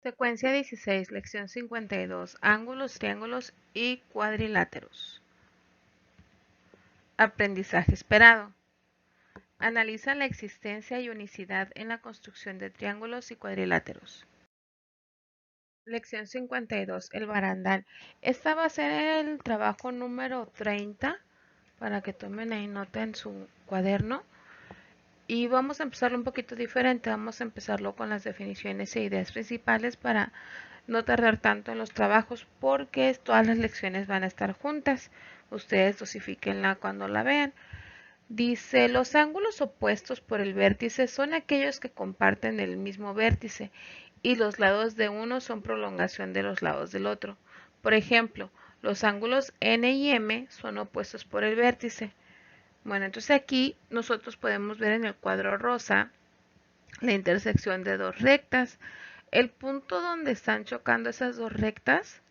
Secuencia 16, lección 52, ángulos, triángulos y cuadriláteros. Aprendizaje esperado. Analiza la existencia y unicidad en la construcción de triángulos y cuadriláteros. Lección 52, el barandal. Esta va a ser el trabajo número 30 para que tomen ahí nota en su cuaderno. Y vamos a empezarlo un poquito diferente. Vamos a empezarlo con las definiciones e ideas principales para no tardar tanto en los trabajos porque todas las lecciones van a estar juntas. Ustedes dosifíquenla cuando la vean. Dice, los ángulos opuestos por el vértice son aquellos que comparten el mismo vértice y los lados de uno son prolongación de los lados del otro. Por ejemplo, los ángulos N y M son opuestos por el vértice. Bueno, entonces aquí nosotros podemos ver en el cuadro rosa la intersección de dos rectas. El punto donde están chocando esas dos rectas,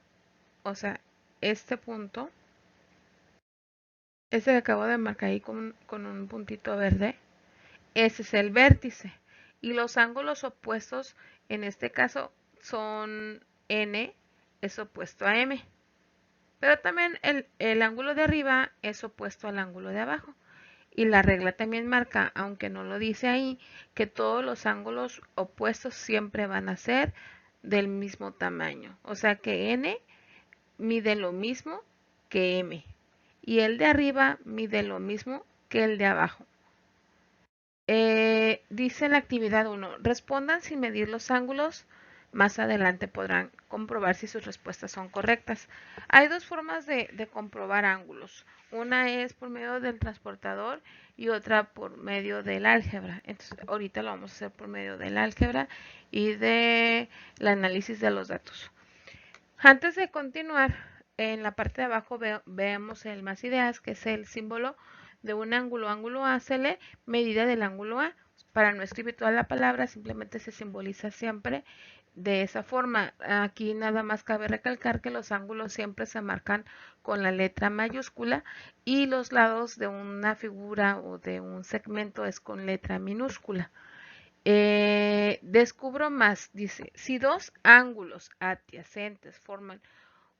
o sea, este punto, ese que acabo de marcar ahí con un puntito verde, ese es el vértice. Y los ángulos opuestos, en este caso, son N, es opuesto a M. Pero también el ángulo de arriba es opuesto al ángulo de abajo. Y la regla también marca, aunque no lo dice ahí, que todos los ángulos opuestos siempre van a ser del mismo tamaño. O sea que N mide lo mismo que M y el de arriba mide lo mismo que el de abajo. Dice la actividad 1, respondan sin medir los ángulos. Más adelante podrán comprobar si sus respuestas son correctas. Hay dos formas de comprobar ángulos. Una es por medio del transportador y otra por medio del álgebra. Entonces, ahorita lo vamos a hacer por medio del álgebra y del análisis de los datos. Antes de continuar, en la parte de abajo vemos el más ideas, que es el símbolo de un ángulo ACL, medida del ángulo A. Para no escribir toda la palabra, simplemente se simboliza siempre de esa forma. Aquí nada más cabe recalcar que los ángulos siempre se marcan con la letra mayúscula y los lados de una figura o de un segmento es con letra minúscula. Descubro más, dice, si dos ángulos adyacentes forman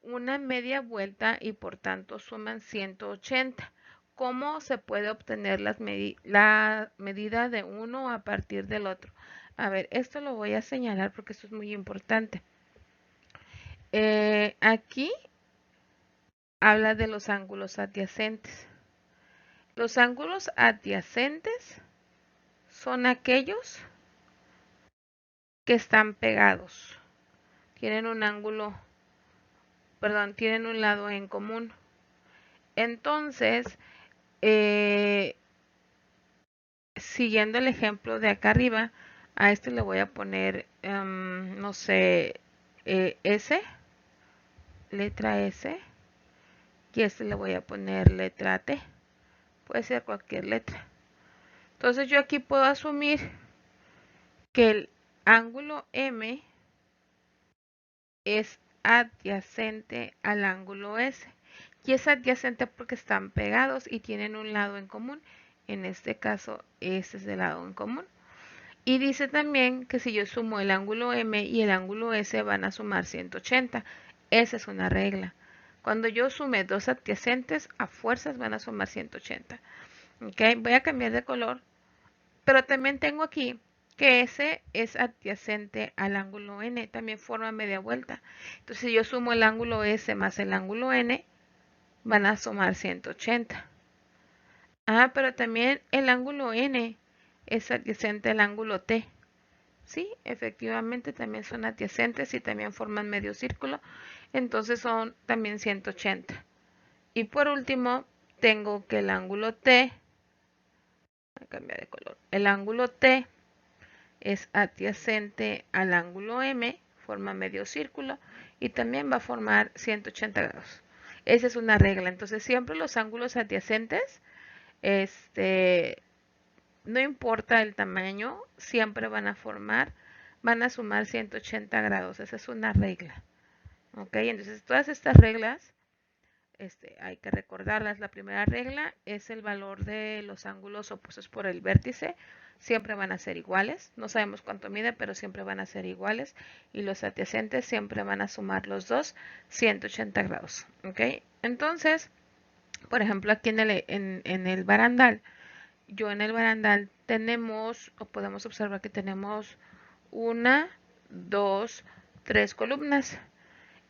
una media vuelta y por tanto suman 180, ¿cómo se puede obtener la medida de uno a partir del otro? A ver, esto lo voy a señalar porque esto es muy importante. Aquí habla de los ángulos adyacentes. Los ángulos adyacentes son aquellos que están pegados. Tienen un ángulo, perdón, tienen un lado en común. Entonces, siguiendo el ejemplo de acá arriba, a este le voy a poner, no sé, S, letra S, y a este le voy a poner letra T. Puede ser cualquier letra. Entonces yo aquí puedo asumir que el ángulo M es adyacente al ángulo S. Y es adyacente porque están pegados y tienen un lado en común. En este caso, este es el lado en común. Y dice también que si yo sumo el ángulo M y el ángulo S van a sumar 180. Esa es una regla. Cuando yo sume dos adyacentes, a fuerzas van a sumar 180. ¿Okay? Voy a cambiar de color. Pero también tengo aquí que S es adyacente al ángulo N. También forma media vuelta. Entonces, si yo sumo el ángulo S más el ángulo N, van a sumar 180. Pero también el ángulo N es adyacente al ángulo T. Sí, efectivamente también son adyacentes y también forman medio círculo. Entonces son también 180. Y por último, tengo que el ángulo T, voy a cambiar de color, el ángulo T es adyacente al ángulo M, forma medio círculo y también va a formar 180 grados. Esa es una regla. Entonces siempre los ángulos adyacentes, no importa el tamaño, siempre van a sumar 180 grados. Esa es una regla. ¿Ok? Entonces todas estas reglas hay que recordarlas. La primera regla es el valor de los ángulos opuestos por el vértice. Siempre van a ser iguales. No sabemos cuánto mide, pero siempre van a ser iguales. Y los adyacentes siempre van a sumar los dos 180 grados. ¿Ok? Entonces, por ejemplo, aquí en el barandal, en el barandal tenemos, o podemos observar que tenemos una, dos, tres columnas.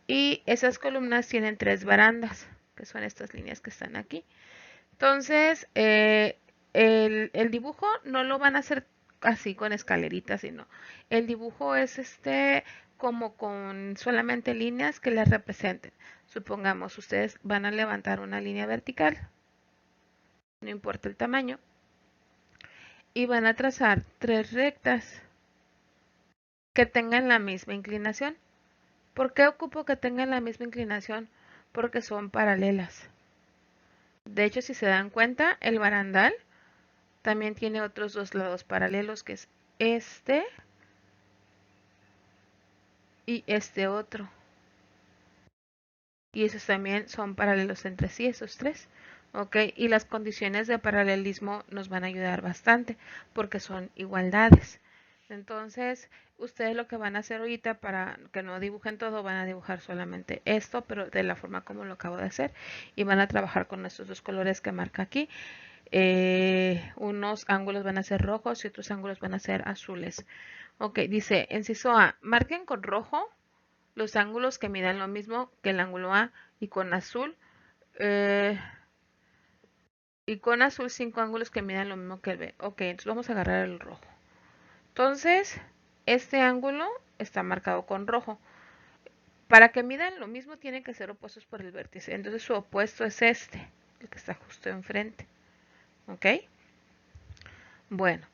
Y esas columnas tienen tres barandas, que son estas líneas que están aquí. Entonces, el dibujo no lo van a hacer así con escaleritas, sino el dibujo es como con solamente líneas que las representen. Supongamos, ustedes van a levantar una línea vertical, no importa el tamaño, y van a trazar tres rectas que tengan la misma inclinación. ¿Por qué ocupo que tengan la misma inclinación? Porque son paralelas. De hecho, si se dan cuenta, el barandal también tiene otros dos lados paralelos, que es este y este otro. Y esos también son paralelos entre sí, esos tres. ¿Ok? Y las condiciones de paralelismo nos van a ayudar bastante, porque son igualdades. Entonces, ustedes lo que van a hacer ahorita para que no dibujen todo, van a dibujar solamente esto, pero de la forma como lo acabo de hacer. Y van a trabajar con estos dos colores que marca aquí. Unos ángulos van a ser rojos y otros ángulos van a ser azules. Ok, dice, inciso A, marquen con rojo los ángulos que midan lo mismo que el ángulo A y con azul. Y con azul 5 ángulos que midan lo mismo que el B. Ok, entonces vamos a agarrar el rojo. Entonces, este ángulo está marcado con rojo. Para que midan lo mismo tienen que ser opuestos por el vértice. Entonces su opuesto es este, el que está justo enfrente. ¿Ok? Bueno,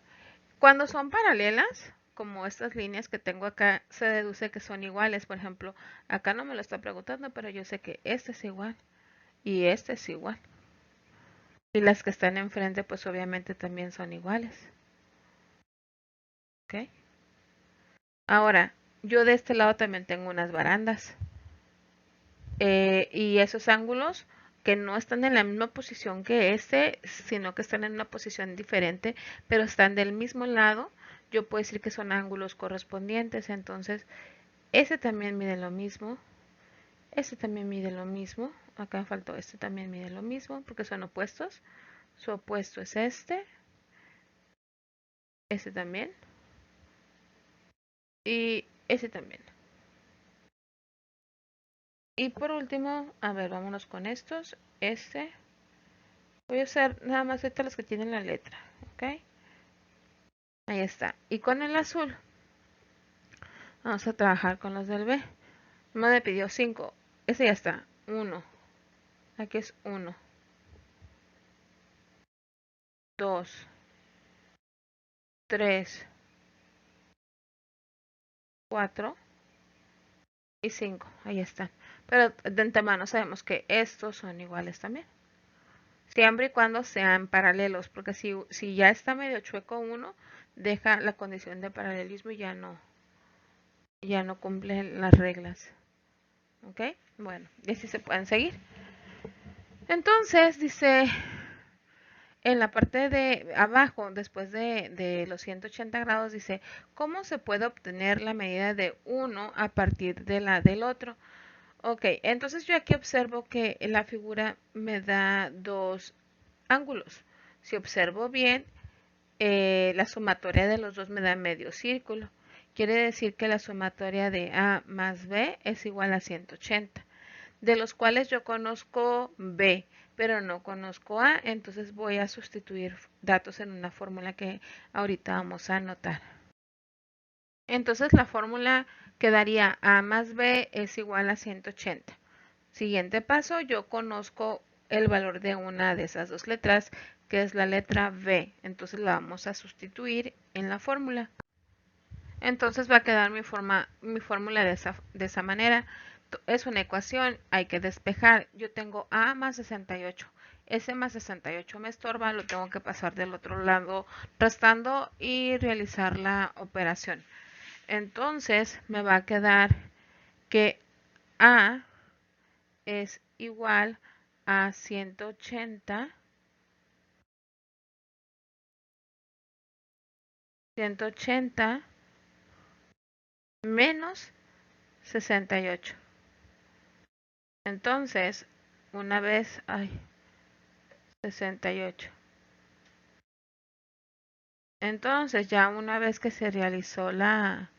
cuando son paralelas, como estas líneas que tengo acá, se deduce que son iguales. Por ejemplo, acá no me lo está preguntando, pero yo sé que este es igual y este es igual. Y las que están enfrente, pues obviamente también son iguales. ¿Ok? Ahora, yo de este lado también tengo unas barandas. Y esos ángulos que no están en la misma posición que este, sino que están en una posición diferente, pero están del mismo lado, yo puedo decir que son ángulos correspondientes. Entonces, ese también mide lo mismo, este también mide lo mismo, acá faltó, este también mide lo mismo, porque son opuestos. Su opuesto es este también, y ese también. Y por último, a ver, vámonos con estos. Voy a usar nada más estas las que tienen la letra, ¿ok? Ahí está. Y con el azul, vamos a trabajar con los del B. Me pidió 5. Ese ya está. 1. Aquí es 1. 2. 3. 4. Y 5. Ahí están. Pero de antemano sabemos que estos son iguales también. Siempre y cuando sean paralelos, porque si ya está medio chueco uno, deja la condición de paralelismo y ya no cumple las reglas. ¿Ok? Bueno, y así se pueden seguir. Entonces, dice, en la parte de abajo, después de los 180 grados, dice, ¿cómo se puede obtener la medida de uno a partir de la del otro? Ok, entonces yo aquí observo que la figura me da dos ángulos. Si observo bien, la sumatoria de los dos me da medio círculo. Quiere decir que la sumatoria de A más B es igual a 180, de los cuales yo conozco B, pero no conozco A, entonces voy a sustituir datos en una fórmula que ahorita vamos a anotar. Entonces la fórmula quedaría A más B es igual a 180. Siguiente paso, yo conozco el valor de una de esas dos letras, que es la letra B. Entonces la vamos a sustituir en la fórmula. Entonces va a quedar mi fórmula de esa manera. Es una ecuación, hay que despejar. Yo tengo A más 68. Ese más 68 me estorba, lo tengo que pasar del otro lado restando y realizar la operación. Entonces me va a quedar que A es igual a 180 menos 68. Entonces, una vez, 68. Entonces, ya una vez que se realizó la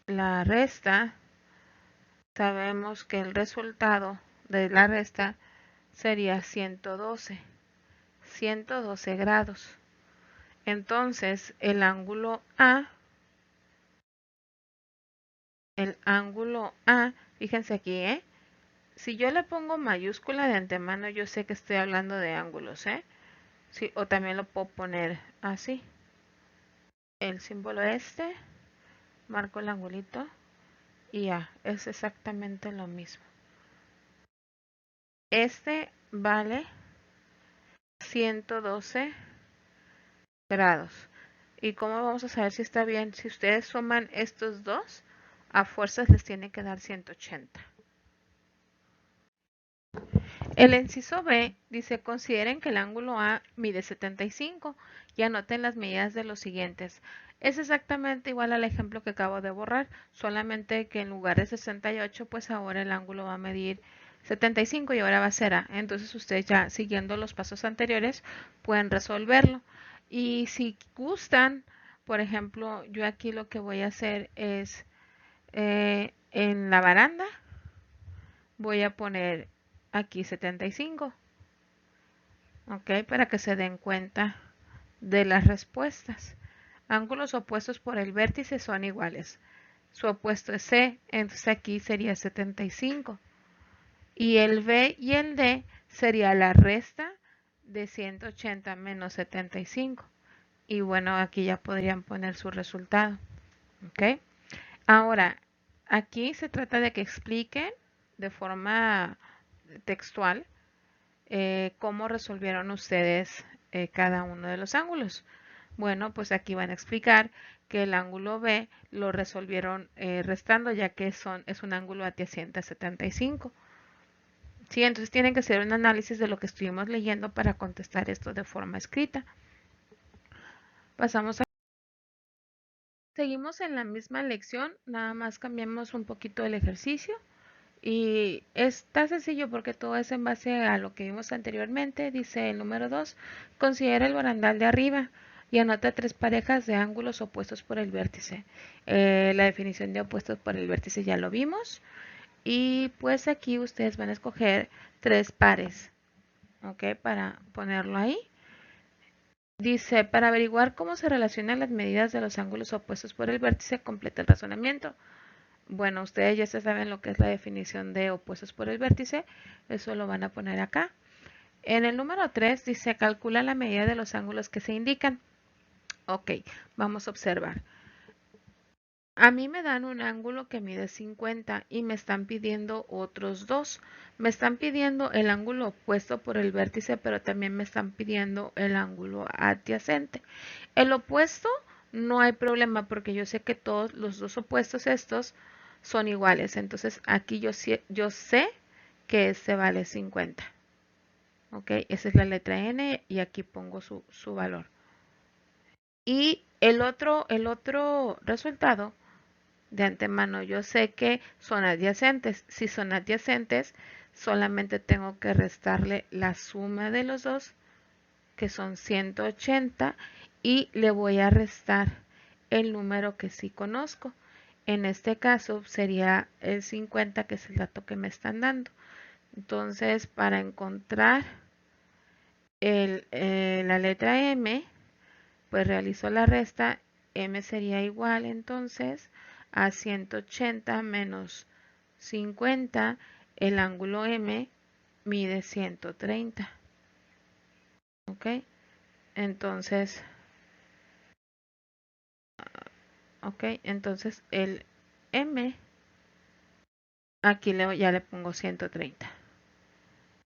resta, sabemos que el resultado de la resta sería 112 grados. Entonces, el ángulo A, fíjense aquí, si yo le pongo mayúscula de antemano, yo sé que estoy hablando de ángulos, sí, o también lo puedo poner así. El símbolo marco el angulito y ya, es exactamente lo mismo. Este vale 112 grados. ¿Y cómo vamos a saber si está bien? Si ustedes suman estos dos, a fuerzas les tiene que dar 180. El inciso B dice, consideren que el ángulo A mide 75 y anoten las medidas de los siguientes. Es exactamente igual al ejemplo que acabo de borrar, solamente que en lugar de 68, pues ahora el ángulo va a medir 75 y ahora va a ser A. Entonces ustedes ya siguiendo los pasos anteriores pueden resolverlo. Y si gustan, por ejemplo, yo aquí lo que voy a hacer es en la baranda voy a poner aquí 75, ok, para que se den cuenta de las respuestas. Ángulos opuestos por el vértice son iguales. Su opuesto es C, entonces aquí sería 75. Y el B y el D sería la resta de 180 menos 75. Y bueno, aquí ya podrían poner su resultado. ¿Ok? Ahora, aquí se trata de que expliquen de forma textual cómo resolvieron ustedes cada uno de los ángulos. Bueno, pues aquí van a explicar que el ángulo B lo resolvieron restando, ya que es un ángulo adyacente a 75. Sí, entonces tienen que hacer un análisis de lo que estuvimos leyendo para contestar esto de forma escrita. Pasamos a... Seguimos en la misma lección, nada más cambiamos un poquito el ejercicio. Y está sencillo porque todo es en base a lo que vimos anteriormente. Dice el número 2, considera el barandal de arriba y anota 3 parejas de ángulos opuestos por el vértice. La definición de opuestos por el vértice ya lo vimos. Y pues aquí ustedes van a escoger 3 pares, ¿ok? Para ponerlo ahí. Dice, para averiguar cómo se relacionan las medidas de los ángulos opuestos por el vértice, completa el razonamiento. Bueno, ustedes ya saben lo que es la definición de opuestos por el vértice, eso lo van a poner acá. En el número 3 dice, calcula la medida de los ángulos que se indican. Ok, vamos a observar. A mí me dan un ángulo que mide 50 y me están pidiendo otros dos. Me están pidiendo el ángulo opuesto por el vértice, pero también me están pidiendo el ángulo adyacente. El opuesto no hay problema porque yo sé que todos los dos opuestos estos son iguales. Entonces aquí yo sé que este vale 50. Ok, esa es la letra N y aquí pongo su valor. Y el otro resultado de antemano yo sé que son adyacentes. Si son adyacentes, solamente tengo que restarle la suma de los dos, que son 180, y le voy a restar el número que sí conozco. En este caso sería el 50, que es el dato que me están dando. Entonces, para encontrar la letra M, pues realizo la resta. M sería igual entonces a 180 menos 50. El ángulo M mide 130. ¿Ok? Entonces, entonces el M, aquí ya le pongo 130.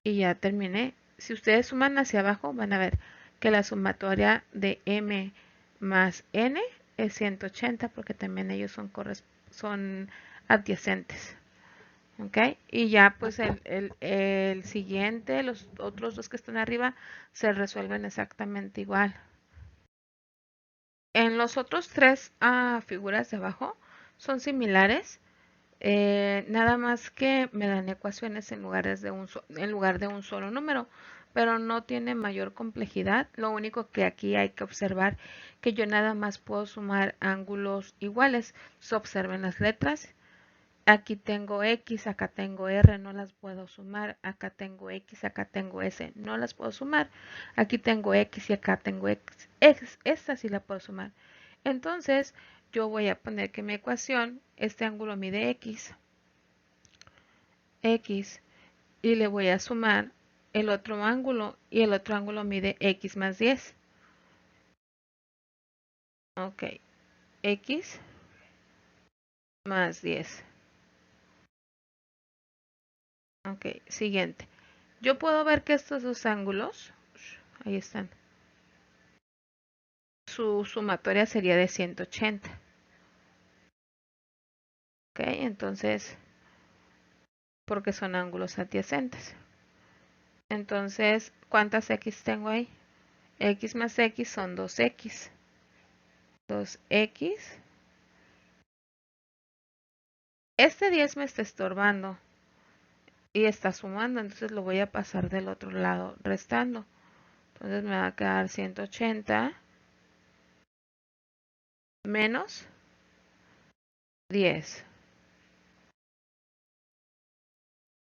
Y ya terminé. Si ustedes suman hacia abajo, van a ver que la sumatoria de M más N es 180, porque también ellos son adyacentes. ¿ok? Y ya pues el siguiente, los otros dos que están arriba, se resuelven exactamente igual. En los otros tres figuras de abajo son similares, nada más que me dan ecuaciones en en lugar de un solo número, pero no tiene mayor complejidad. Lo único que aquí hay que observar que yo nada más puedo sumar ángulos iguales. Se observen las letras. Aquí tengo X, acá tengo R, no las puedo sumar. Acá tengo X, acá tengo S, no las puedo sumar. Aquí tengo X y acá tengo X. Esta sí la puedo sumar. Entonces, yo voy a poner que mi ecuación, este ángulo mide X, y le voy a sumar el otro ángulo, y el otro ángulo mide X más 10. Ok, X más 10. Ok, siguiente. Yo puedo ver que estos dos ángulos, ahí están, su sumatoria sería de 180. Ok, entonces, porque son ángulos adyacentes. Entonces, ¿cuántas X tengo ahí? X más X son 2X. 2X. Este 10 me está estorbando y está sumando, entonces lo voy a pasar del otro lado restando. Entonces me va a quedar 180 menos 10.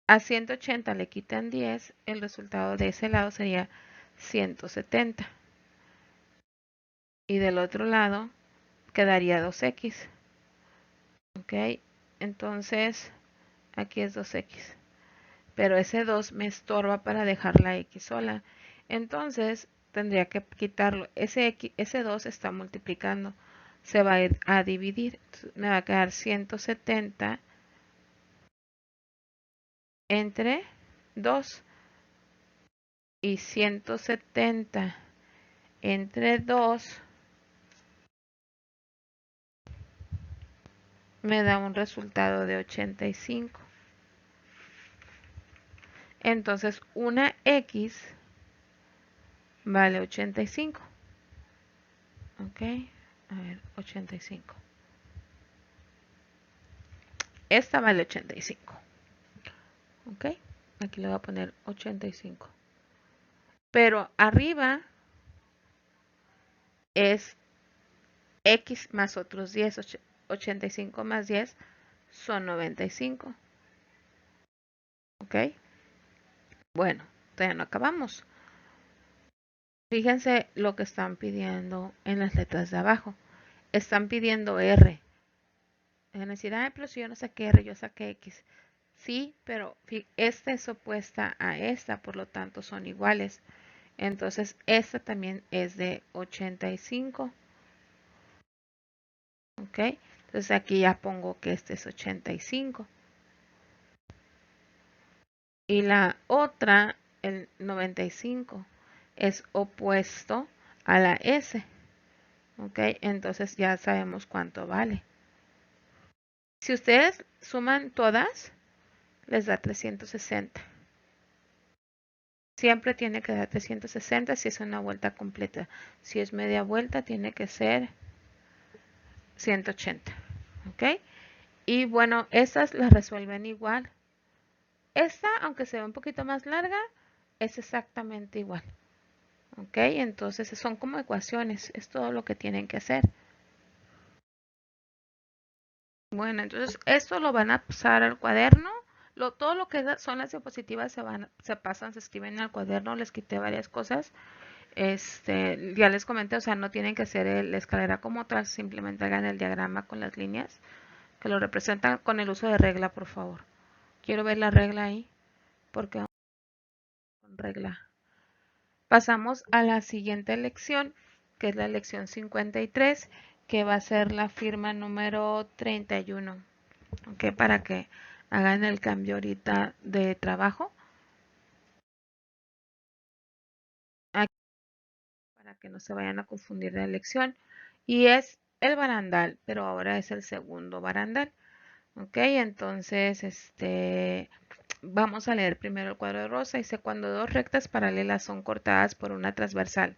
A 180 le quitan 10, el resultado de ese lado sería 170. Y del otro lado quedaría 2X. Ok, entonces aquí es 2X. Pero ese 2 me estorba para dejar la X sola. Entonces tendría que quitarlo. Ese 2 está multiplicando. Se va a ir a dividir. Me va a quedar 170 entre 2. Y 170 entre 2 me da un resultado de 85. Entonces una X vale 85. Ok, a ver, 85. Esta vale 85. Ok, aquí le voy a poner 85. Pero arriba es X más otros 10. 85 más 10 son 95. Ok, bueno, todavía no acabamos. Fíjense lo que están pidiendo en las letras de abajo. Están pidiendo R. Van a decir, ay, pero si yo no saqué R, yo saqué X. Sí, pero esta es opuesta a esta, por lo tanto son iguales. Entonces, esta también es de 85. ¿Ok? Entonces aquí ya pongo que este es 85. Y la otra, el 95, es opuesto a la S. ¿Ok? Entonces ya sabemos cuánto vale. Si ustedes suman todas, les da 360. Siempre tiene que dar 360 si es una vuelta completa. Si es media vuelta, tiene que ser 180. ¿Ok? Y bueno, estas las resuelven igual. Esta, aunque sea un poquito más larga, es exactamente igual. ¿Ok? Entonces son como ecuaciones. Es todo lo que tienen que hacer. Bueno, entonces esto lo van a pasar al cuaderno. Todo lo que son las diapositivas se pasan, se escriben al cuaderno. Les quité varias cosas. Ya les comenté, o sea, no tienen que hacer la escalera como tal, simplemente hagan el diagrama con las líneas que lo representan con el uso de regla, por favor. Quiero ver la regla ahí, porque vamos con regla. Pasamos a la siguiente lección, que es la lección 53, que va a ser la firma número 31. ¿Ok? Para que hagan el cambio ahorita de trabajo. Aquí, para que no se vayan a confundir de lección. Y es el barandal, pero ahora es el segundo barandal. Ok, entonces vamos a leer primero el cuadro de rosa. Dice, cuando dos rectas paralelas son cortadas por una transversal.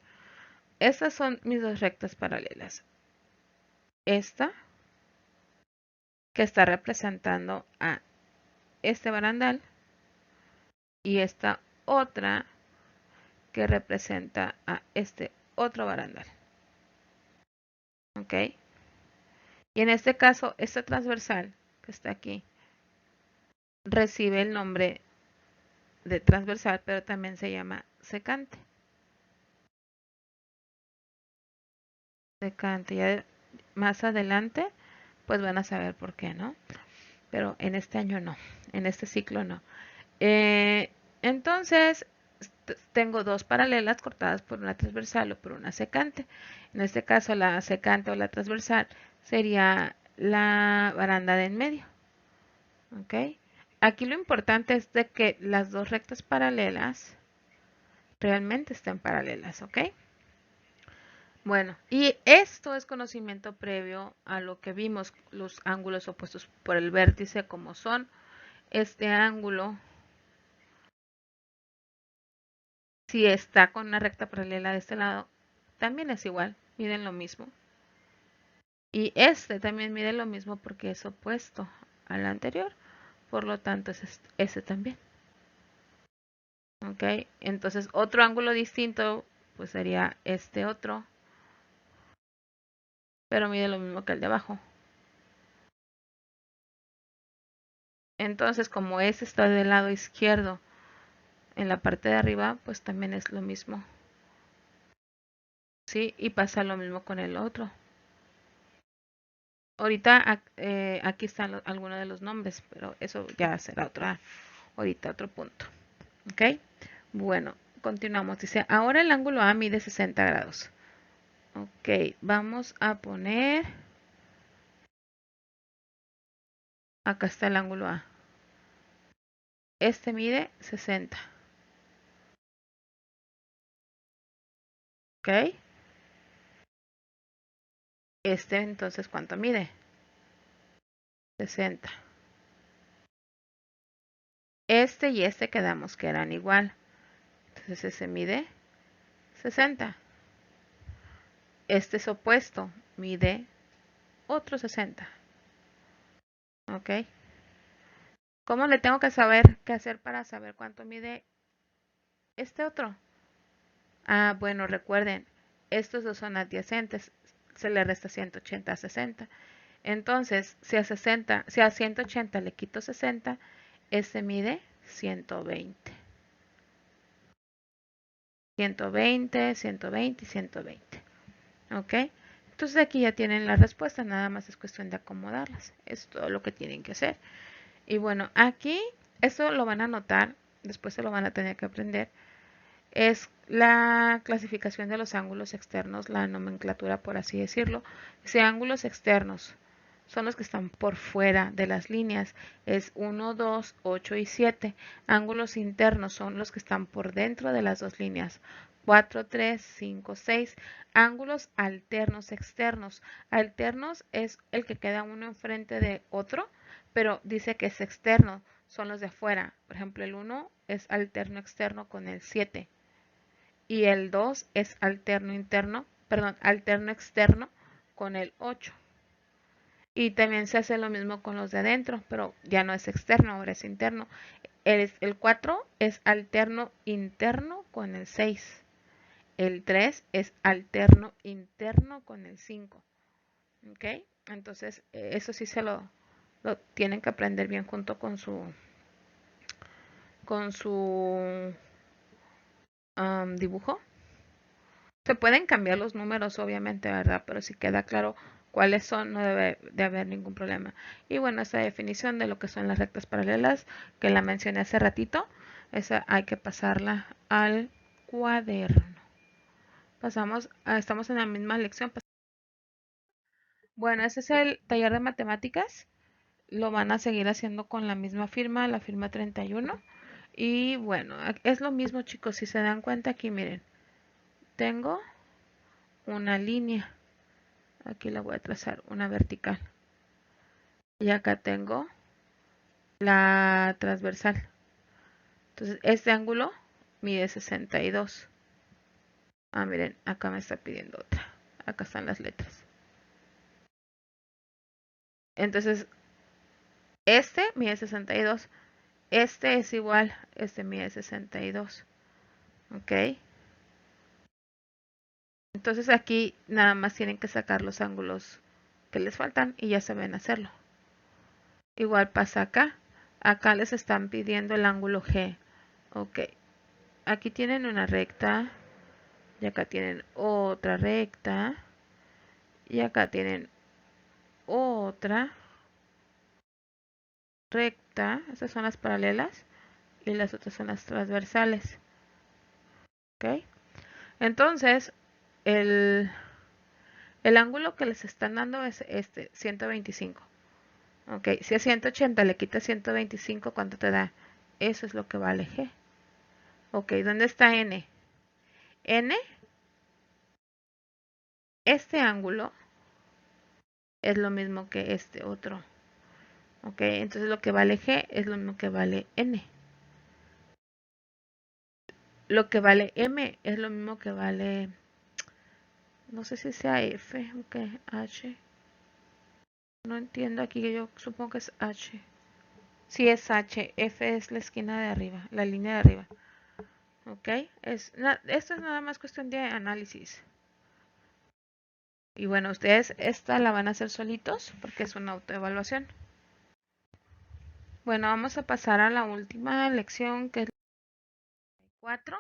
Estas son mis dos rectas paralelas. Esta, que está representando a este barandal, y esta otra que representa a este otro barandal. ¿Ok? Y en este caso, esta transversal que está aquí recibe el nombre de transversal, pero también se llama secante. Secante. Ya más adelante, pues van a saber por qué, ¿no? Pero en este año no, en este ciclo no. Entonces, tengo dos paralelas cortadas por una transversal o por una secante. En este caso, la secante o la transversal sería la baranda de en medio. ¿Ok? Aquí lo importante es de que las dos rectas paralelas realmente estén paralelas. ¿Ok? Bueno, y esto es conocimiento previo a lo que vimos, los ángulos opuestos por el vértice, como son este ángulo. Si está con una recta paralela de este lado, también es igual, miden lo mismo. Y este también mide lo mismo porque es opuesto al anterior, por lo tanto es ese también. ¿Ok? Entonces otro ángulo distinto pues sería este otro, pero mide lo mismo que el de abajo. Entonces como este está del lado izquierdo en la parte de arriba, pues también es lo mismo. ¿Sí? Y pasa lo mismo con el otro. Ahorita aquí están algunos de los nombres, pero eso ya será ahorita otro punto. ¿Ok? Bueno, continuamos. Dice, ahora el ángulo A mide 60 grados. Ok, vamos a poner, acá está el ángulo A. Este mide 60. ¿Ok? Este entonces, ¿cuánto mide? 60. Este y este quedamos que eran igual. Entonces ese mide 60. Este es opuesto, mide otro 60. ¿Ok? ¿Cómo le tengo que saber qué hacer para saber cuánto mide este otro? Ah, bueno, recuerden, estos dos son adyacentes, se le resta 180 a 60. Entonces, si a 180 le quito 60, este mide 120. 120, 120 y 120. ¿Ok? Entonces aquí ya tienen las respuestas, nada más es cuestión de acomodarlas. Es todo lo que tienen que hacer. Y bueno, aquí, esto lo van a anotar, después se lo van a tener que aprender. Es la clasificación de los ángulos externos, la nomenclatura por así decirlo. Si ángulos externos son los que están por fuera de las líneas, es 1, 2, 8 y 7. Ángulos internos son los que están por dentro de las dos líneas, 4, 3, 5, 6. Ángulos alternos externos. Alternos es el que queda uno enfrente de otro, pero dice que es externo, son los de afuera. Por ejemplo, el 1 es alterno externo con el 7 y el 2 es alterno interno, perdón, alterno externo con el 8. Y también se hace lo mismo con los de adentro, pero ya no es externo, ahora es interno. El 4 es alterno interno con el 6. El 3 es alterno interno con el 5. ¿Ok? Entonces, eso sí lo tienen que aprender bien junto con su dibujo. Se pueden cambiar los números, obviamente, ¿verdad? Pero si queda claro cuáles son, no debe de haber ningún problema. Y bueno, esa definición de lo que son las rectas paralelas, que la mencioné hace ratito, esa hay que pasarla al cuaderno. Estamos en la misma lección. Bueno, ese es el taller de matemáticas. Lo van a seguir haciendo con la misma firma, la firma 31. Y bueno, es lo mismo, chicos. Si se dan cuenta aquí, miren, tengo una línea. Aquí la voy a trazar, una vertical. y acá tengo la transversal. Entonces, este ángulo mide 62. Ah, miren, acá me está pidiendo otra. Acá están las letras. Entonces, este mide 62. Este es igual, este mide 62. ¿Ok? Entonces aquí nada más tienen que sacar los ángulos que les faltan y ya saben hacerlo. Igual pasa acá. Acá les están pidiendo el ángulo G. Ok. Aquí tienen una recta. Y acá tienen otra recta. Y acá tienen otra recta. Estas son las paralelas. Y las otras son las transversales. ¿Ok? Entonces, el ángulo que les están dando es este, 125. Ok, si a 180 le quitas 125, ¿cuánto te da? Eso es lo que vale G. Ok, ¿dónde está N? N, este ángulo es lo mismo que este otro. Ok, entonces lo que vale G es lo mismo que vale N. Lo que vale M es lo mismo que vale, no sé si sea F o que H. No entiendo aquí, yo supongo que es H. Sí es H, F es la esquina de arriba, la línea de arriba. Ok, esto es nada más cuestión de análisis. Y bueno, ustedes esta la van a hacer solitos porque es una autoevaluación. Bueno, vamos a pasar a la última lección que es la 4.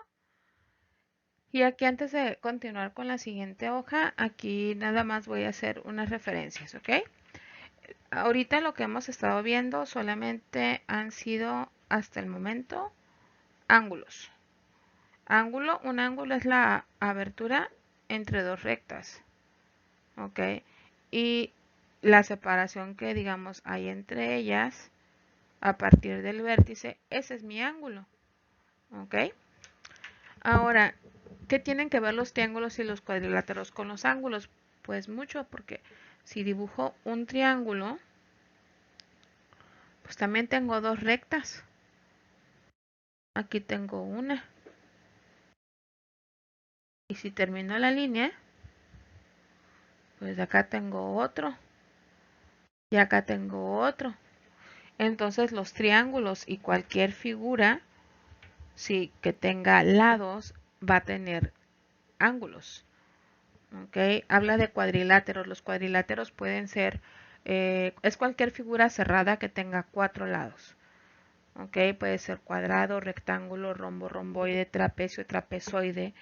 Y aquí antes de continuar con la siguiente hoja, aquí nada más voy a hacer unas referencias, ¿ok? Ahorita lo que hemos estado viendo solamente han sido hasta el momento ángulos. Un ángulo es la abertura entre dos rectas, ¿ok? Y la separación que digamos hay entre ellas a partir del vértice, ese es mi ángulo, ¿ok? Ahora, ¿qué tienen que ver los triángulos y los cuadriláteros con los ángulos? Pues mucho, porque si dibujo un triángulo, pues también tengo dos rectas. Aquí tengo una. Y si termino la línea, pues acá tengo otro. Y acá tengo otro. Entonces los triángulos y cualquier figura, sí, que tenga lados, va a tener ángulos. ¿Ok? Habla de cuadriláteros. Los cuadriláteros pueden ser, es cualquier figura cerrada que tenga 4 lados. ¿Ok? Puede ser cuadrado, rectángulo, rombo, romboide, trapecio, trapezoide,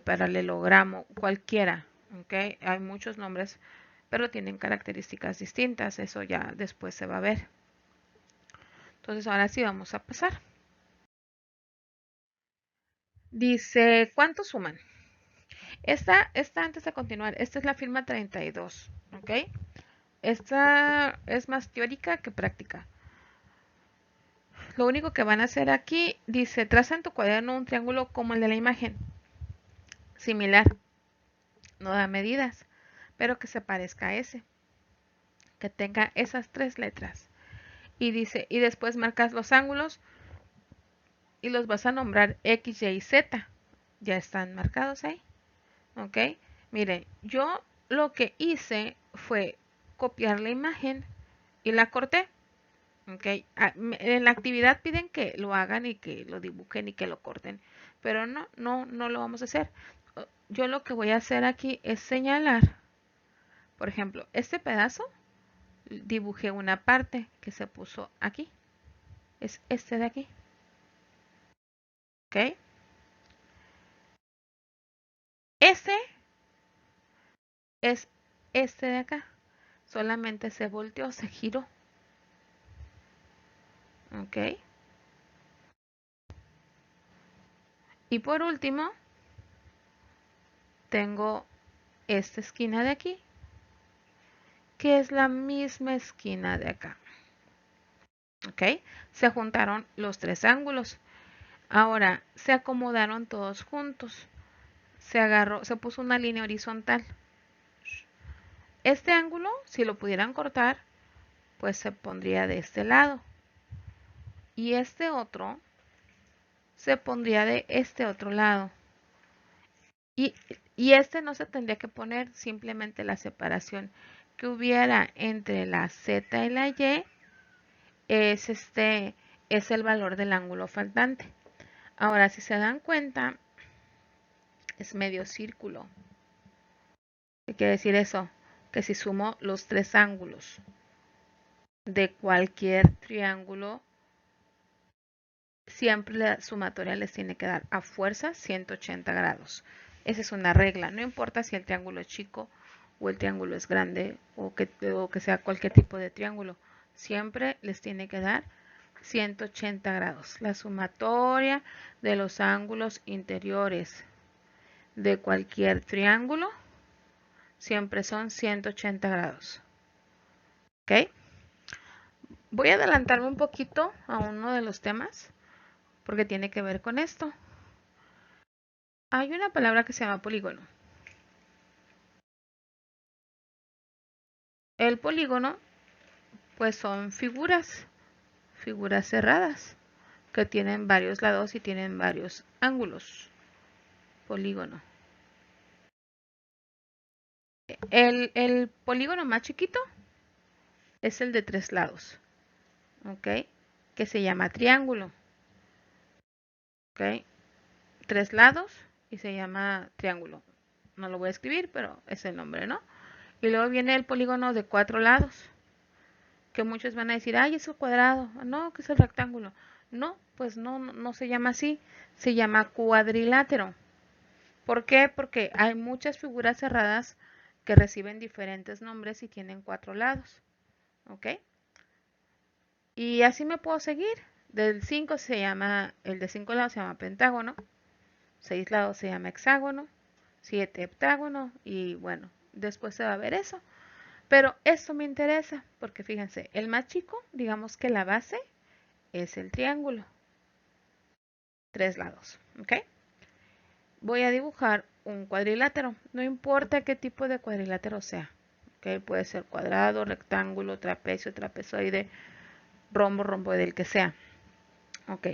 paralelogramo, cualquiera. ¿Ok? Hay muchos nombres, pero tienen características distintas. Eso ya después se va a ver. Entonces ahora sí vamos a pasar. Dice, ¿cuántos suman? Esta antes de continuar, esta es la firma 32, ¿ok? Esta es más teórica que práctica. Lo único que van a hacer aquí, dice, traza en tu cuaderno un triángulo como el de la imagen, similar, no da medidas, pero que se parezca a ese, que tenga esas 3 letras. Y dice, y después marcas los ángulos y los vas a nombrar X, Y y Z. Ya están marcados ahí, ¿ok? Miren, yo lo que hice fue copiar la imagen y la corté. Okay. En la actividad piden que lo hagan y que lo dibujen y que lo corten, pero no lo vamos a hacer. Yo lo que voy a hacer aquí es señalar, por ejemplo, este pedazo, dibujé una parte que se puso aquí, es este de aquí, ¿ok? Este es este de acá, solamente se volteó, se giró, ¿ok? Y por último, tengo esta esquina de aquí, que es la misma esquina de acá. ¿Ok? Se juntaron los 3 ángulos. Ahora, se acomodaron todos juntos. Se puso una línea horizontal. Este ángulo, si lo pudieran cortar, pues se pondría de este lado. Y este otro se pondría de este otro lado. Y este no se tendría que poner, simplemente la separación que hubiera entre la Z y la Y es el valor del ángulo faltante. Ahora, si se dan cuenta, es medio círculo. ¿Qué quiere decir eso? Que si sumo los tres ángulos de cualquier triángulo, siempre la sumatoria les tiene que dar a fuerza 180 grados. Esa es una regla. No importa si el triángulo es chico o el triángulo es grande o que sea cualquier tipo de triángulo. Siempre les tiene que dar 180 grados. La sumatoria de los ángulos interiores de cualquier triángulo siempre son 180 grados. ¿Ok? Voy a adelantarme un poquito a uno de los temas porque tiene que ver con esto. Hay una palabra que se llama polígono. El polígono, pues son figuras cerradas que tienen varios lados y tienen varios ángulos. Polígono. El polígono más chiquito es el de 3 lados, ¿ok? Que se llama triángulo, ¿ok? 3 lados y se llama triángulo. No lo voy a escribir, pero es el nombre, ¿no? Y luego viene el polígono de 4 lados, que muchos van a decir, ay, es el cuadrado, no, que es el rectángulo. No, pues no se llama así, se llama cuadrilátero. ¿Por qué? Porque hay muchas figuras cerradas que reciben diferentes nombres y tienen 4 lados, ¿ok? Y así me puedo seguir. Del 5 el de 5 lados se llama pentágono, 6 lados se llama hexágono, 7 heptágono y bueno, después se va a ver eso. Pero esto me interesa porque fíjense, el más chico, digamos que la base es el triángulo. 3 lados, ¿ok? Voy a dibujar un cuadrilátero, no importa qué tipo de cuadrilátero sea, ¿ok? Puede ser cuadrado, rectángulo, trapecio, trapezoide, rombo, romboide, el que sea, ¿ok?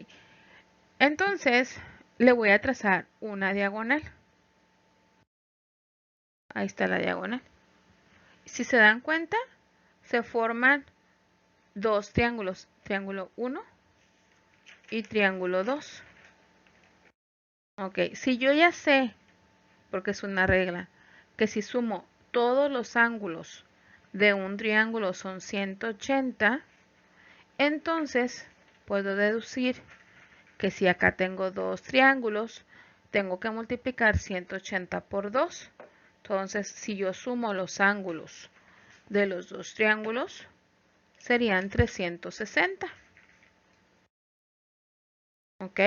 Entonces, le voy a trazar una diagonal. Ahí está la diagonal. Si se dan cuenta, se forman dos triángulos, triángulo 1 y triángulo 2. Ok, si yo ya sé, porque es una regla, que si sumo todos los ángulos de un triángulo son 180, entonces puedo deducir que si acá tengo dos triángulos, tengo que multiplicar 180 por 2. Entonces, si yo sumo los ángulos de los dos triángulos, serían 360. ¿Ok?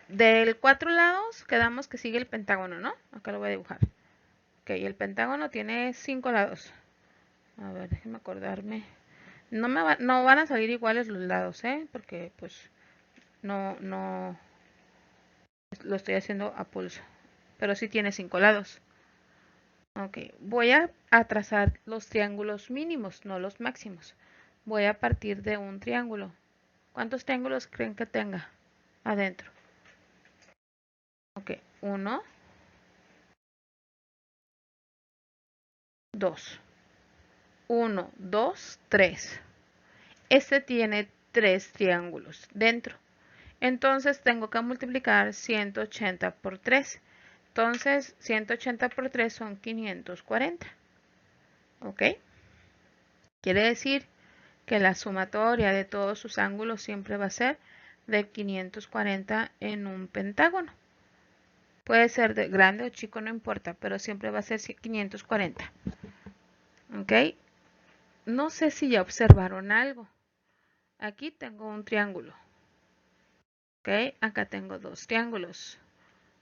Del 4 lados, quedamos que sigue el pentágono, ¿no? Acá lo voy a dibujar. Ok, el pentágono tiene 5 lados. A ver, déjenme acordarme. No van a salir iguales los lados, ¿eh? Porque pues no lo estoy haciendo a pulso. Pero sí tiene 5 lados. Ok, voy a trazar los triángulos mínimos, no los máximos. Voy a partir de un triángulo. ¿Cuántos triángulos creen que tenga adentro? Ok, 1, 2. 1, 2, 3. Este tiene 3 triángulos dentro. Entonces tengo que multiplicar 180 por 3. Entonces 180 por 3 son 540. ¿Ok? Quiere decir que la sumatoria de todos sus ángulos siempre va a ser de 540 en un pentágono. Puede ser de grande o chico, no importa, pero siempre va a ser 540. ¿Ok? No sé si ya observaron algo. Aquí tengo un triángulo. ¿Ok? Acá tengo dos triángulos.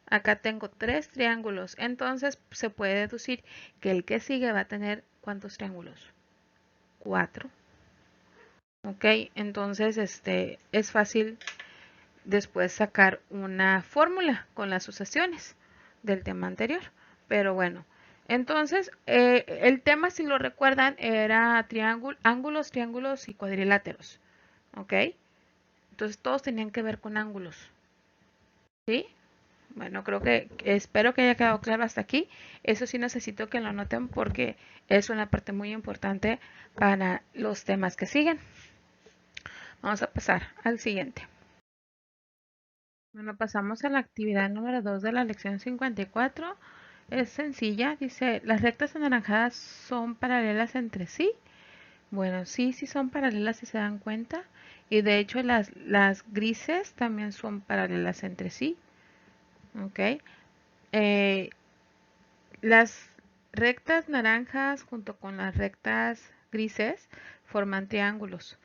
Acá tengo 3 triángulos. Entonces se puede deducir que el que sigue va a tener ¿cuántos triángulos? 4. ¿Ok? Entonces es fácil después sacar una fórmula con las sucesiones del tema anterior. Pero bueno, Entonces, el tema, si lo recuerdan, era ángulos, triángulos y cuadriláteros. ¿Ok? Entonces, todos tenían que ver con ángulos. ¿Sí? Bueno, creo que espero que haya quedado claro hasta aquí. Eso sí necesito que lo noten porque es una parte muy importante para los temas que siguen. Vamos a pasar al siguiente. Bueno, pasamos a la actividad número 2 de la lección 54. Es sencilla, dice, ¿las rectas anaranjadas son paralelas entre sí? Bueno, sí, sí son paralelas si se dan cuenta. Y de hecho las grises también son paralelas entre sí. ¿Ok? Eh, las rectas naranjas junto con las rectas grises forman triángulos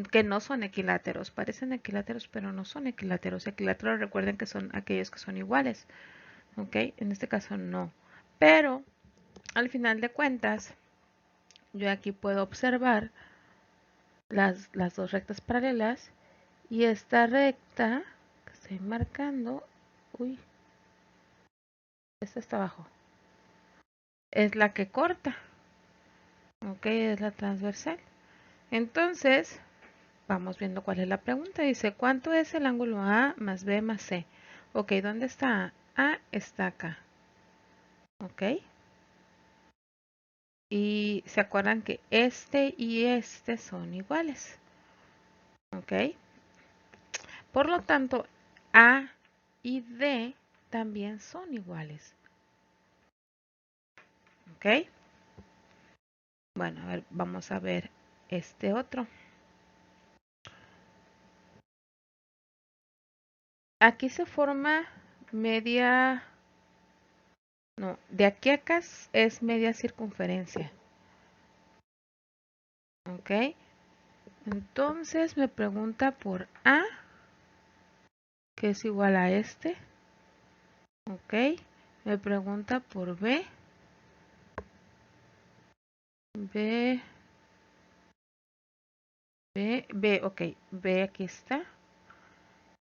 que no son equiláteros. Parecen equiláteros, pero no son equiláteros. Equiláteros recuerden que son aquellos que son iguales. ¿Ok? En este caso no. Pero al final de cuentas, yo aquí puedo observar las dos rectas paralelas y esta recta que estoy marcando, uy, esta está abajo, es la que corta, ok, es la transversal. Entonces, vamos viendo cuál es la pregunta. Dice, ¿cuánto es el ángulo A más B más C? Ok, ¿dónde está A? A está acá, ok. Y se acuerdan que este y este son iguales, ok. Por lo tanto, A y D también son iguales. ¿Ok? Bueno, a ver, vamos a ver este otro. Aquí se forma media, no, de aquí a acá es media circunferencia. ¿Ok? Entonces me pregunta por A, que es igual a este. ¿Ok? Me pregunta por B. B, B, ok. B aquí está.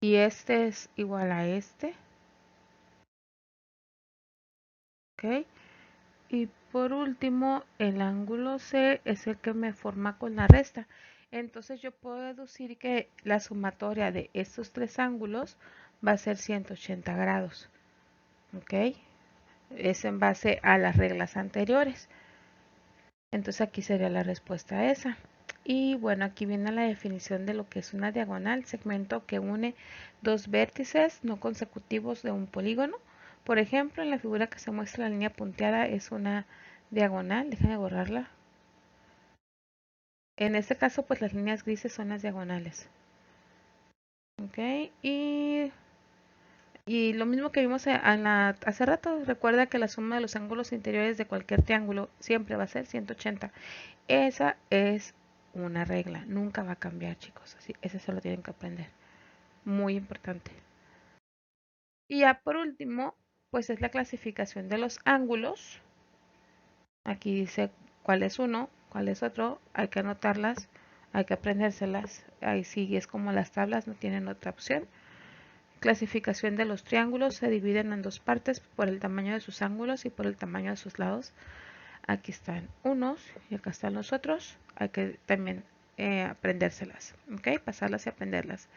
Y este es igual a este. ¿Ok? Y por último, el ángulo C es el que me forma con la resta. Entonces yo puedo deducir que la sumatoria de estos tres ángulos va a ser 180 grados. ¿Ok? Es en base a las reglas anteriores. Entonces aquí sería la respuesta a esa. Y bueno, aquí viene la definición de lo que es una diagonal, segmento que une dos vértices no consecutivos de un polígono. Por ejemplo, en la figura que se muestra la línea punteada es una diagonal, déjame borrarla. En este caso, pues las líneas grises son las diagonales. Ok, y lo mismo que vimos hace rato, recuerda que la suma de los ángulos interiores de cualquier triángulo siempre va a ser 180. Esa es una regla, nunca va a cambiar, chicos. Así, ese se lo tienen que aprender. Muy importante. Y ya por último, pues es la clasificación de los ángulos. Aquí dice cuál es uno, cuál es otro. Hay que anotarlas, hay que aprendérselas. Ahí sí es como las tablas, no tienen otra opción. Clasificación de los triángulos se dividen en dos partes por el tamaño de sus ángulos y por el tamaño de sus lados. Aquí están unos y acá están los otros. Hay que también aprendérselas, ¿ok? Pasarlas y aprenderlas.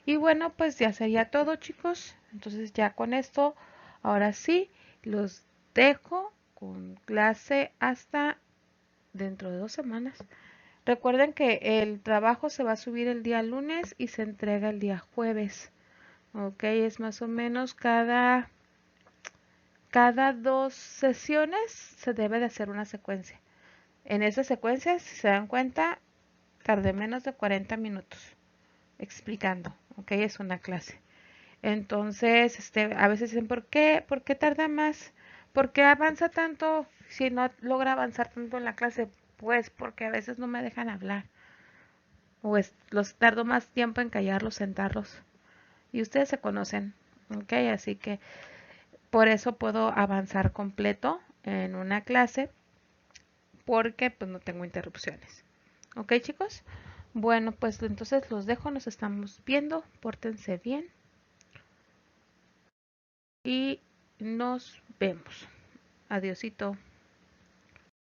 Y bueno, pues ya sería todo, chicos. Entonces ya con esto, ahora sí, los dejo con clase hasta dentro de 2 semanas. Recuerden que el trabajo se va a subir el día lunes y se entrega el día jueves. Ok, es más o menos cada 2 sesiones se debe de hacer una secuencia. En esa secuencia, si se dan cuenta, tardé menos de 40 minutos explicando, ok, es una clase. Entonces, a veces dicen, ¿por qué tarda más? ¿Por qué avanza tanto si no logra avanzar tanto en la clase? Pues porque a veces no me dejan hablar. O los tardo más tiempo en callarlos, sentarlos. Y ustedes se conocen, ok, así que por eso puedo avanzar completo en una clase porque pues no tengo interrupciones. Ok, chicos. Bueno, pues entonces los dejo, nos estamos viendo, pórtense bien y nos vemos. Adiosito.